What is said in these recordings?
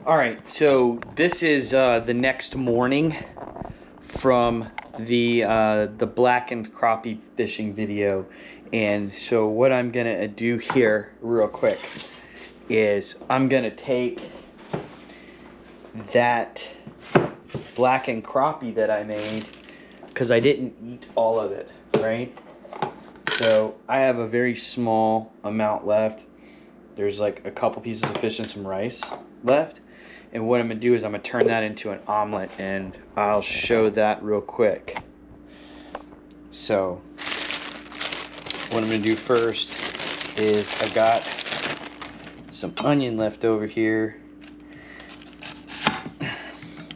Alright, so this is the next morning from the blackened crappie fishing video. And so what I'm gonna do here real quick is I'm gonna take that blackened crappie that I made, because I didn't eat all of it, right? So I have a very small amount left. There's like a couple pieces of fish and some rice left. And what I'm going to do is I'm going to turn that into an omelet, and I'll show that real quick. So what I'm going to do first is I got some onion left over here.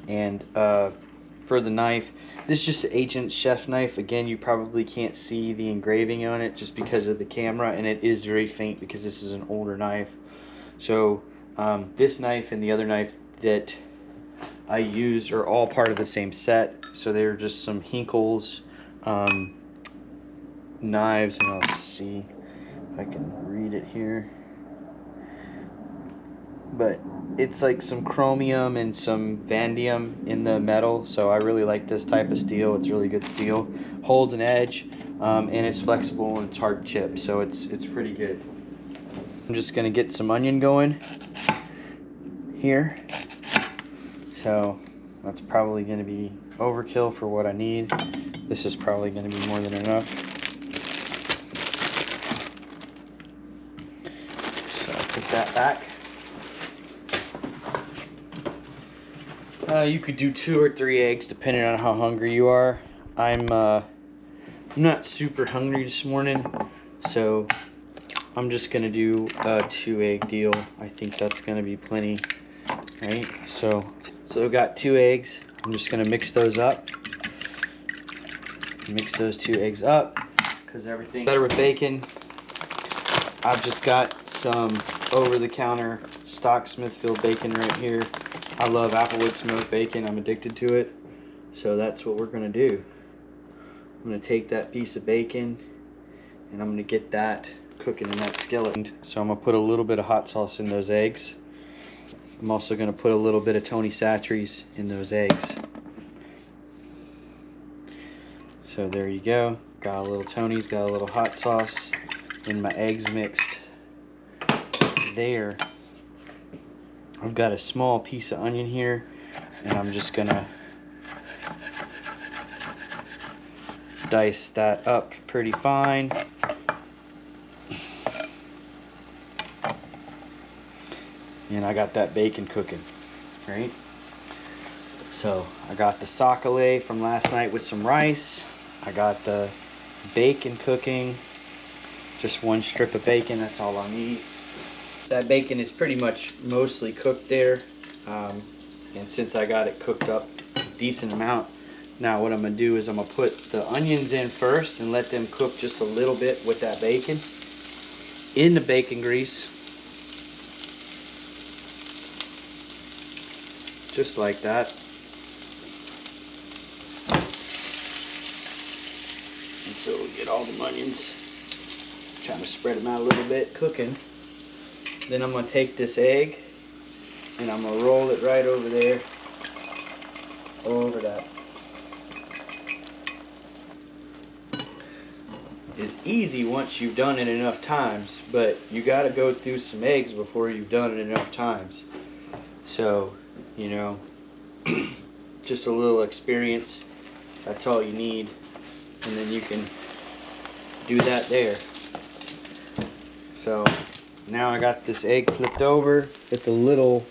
And for the knife, this is just an Agent Chef knife. Again, you probably can't see the engraving on it just because of the camera, and it is very faint because this is an older knife. So this knife and the other knife that I used are all part of the same set. So they're just some Hinkle's knives, and I'll see if I can read it here. But it's like some chromium and some vanadium in the metal, so I really like this type of steel. It's really good steel, holds an edge, and it's flexible and it's hard to chip, so it's pretty good. I'm just gonna get some onion going here. So that's probably gonna be overkill for what I need. This is probably gonna be more than enough. So I'll put that back. You could do 2 or 3 eggs depending on how hungry you are. I'm not super hungry this morning, so I'm just gonna do a 2-egg deal. I think that's gonna be plenty, right? So I've got 2 eggs. I'm just gonna mix those up. Mix those 2 eggs up because everything's better with bacon. I've just got some over-the-counter stock Smithfield bacon right here. I love Applewood smoked bacon. I'm addicted to it. So that's what we're going to do. I'm going to take that piece of bacon and I'm going to get that cooking in that skillet. So I'm going to put a little bit of hot sauce in those eggs. I'm also going to put a little bit of Tony Chachere's in those eggs. So there you go. Got a little Tony's, got a little hot sauce, and my eggs mixed there. I've got a small piece of onion here, and I'm just gonna dice that up pretty fine. And I got that bacon cooking, right? So I got the sakale from last night with some rice. I got the bacon cooking, just 1 strip of bacon, that's all I need. That bacon is pretty much mostly cooked there, and since I got it cooked up a decent amount, now what I'm going to do is I'm going to put the onions in first and let them cook just a little bit with that bacon in the bacon grease, just like that. And so we'll get all the onions, trying to spread them out a little bit, cooking. Then I'm going to take this egg and I'm going to roll it right over there, over that. It's easy once you've done it enough times, but you got to go through some eggs before you've done it enough times. So, you know, just a little experience, that's all you need, and then you can do that there. So now I got this egg flipped over. It's a little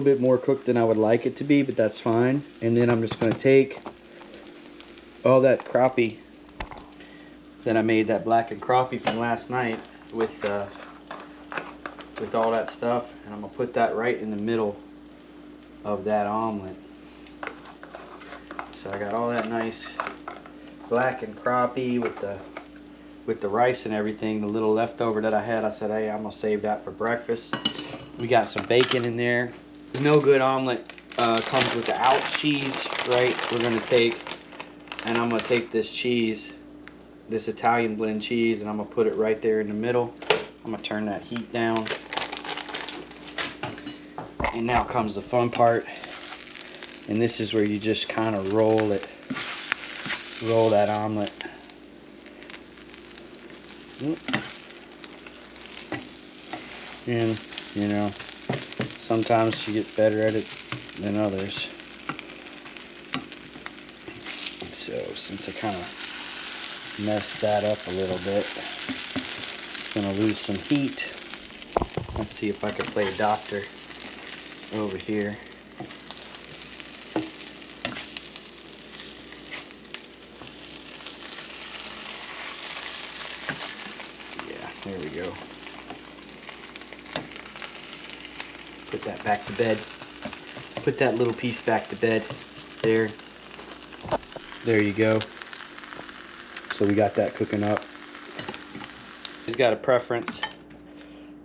bit more cooked than I would like it to be, but that's fine. And then I'm just going to take all that crappie that I made, that blackened crappie from last night with all that stuff, and I'm going to put that right in the middle of that omelet. So I got all that nice blackened crappie with the rice and everything. The little leftover that I had, I said, hey, I'm gonna save that for breakfast. We got some bacon in there. No good omelet comes without cheese, right? We're gonna take, and I'm gonna take this cheese, this Italian blend cheese, and I'm gonna put it right there in the middle. I'm gonna turn that heat down. And now comes the fun part. And this is where you just kind of roll it. Roll that omelet. And, you know, sometimes you get better at it than others. So, since I kind of messed that up a little bit, it's going to lose some heat. Let's see if I can play doctor over here. Yeah, there we go. Put that back to bed. Put that little piece back to bed. There. There you go. So we got that cooking up. He's got a preference.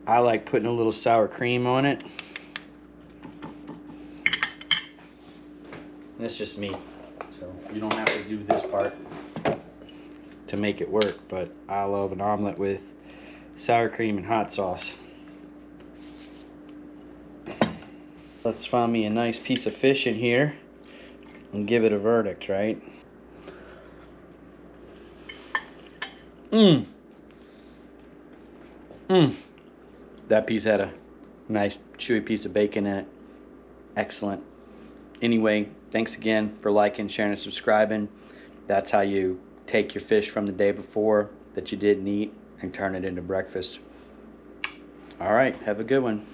I like putting a little sour cream on it. That's just me. So you don't have to do this part to make it work, but I love an omelet with sour cream and hot sauce. Let's find me a nice piece of fish in here and give it a verdict, right? That piece had a nice chewy piece of bacon in it. Excellent. Anyway, thanks again for liking, sharing, and subscribing. That's how you take your fish from the day before that you didn't eat and turn it into breakfast. All right, have a good one.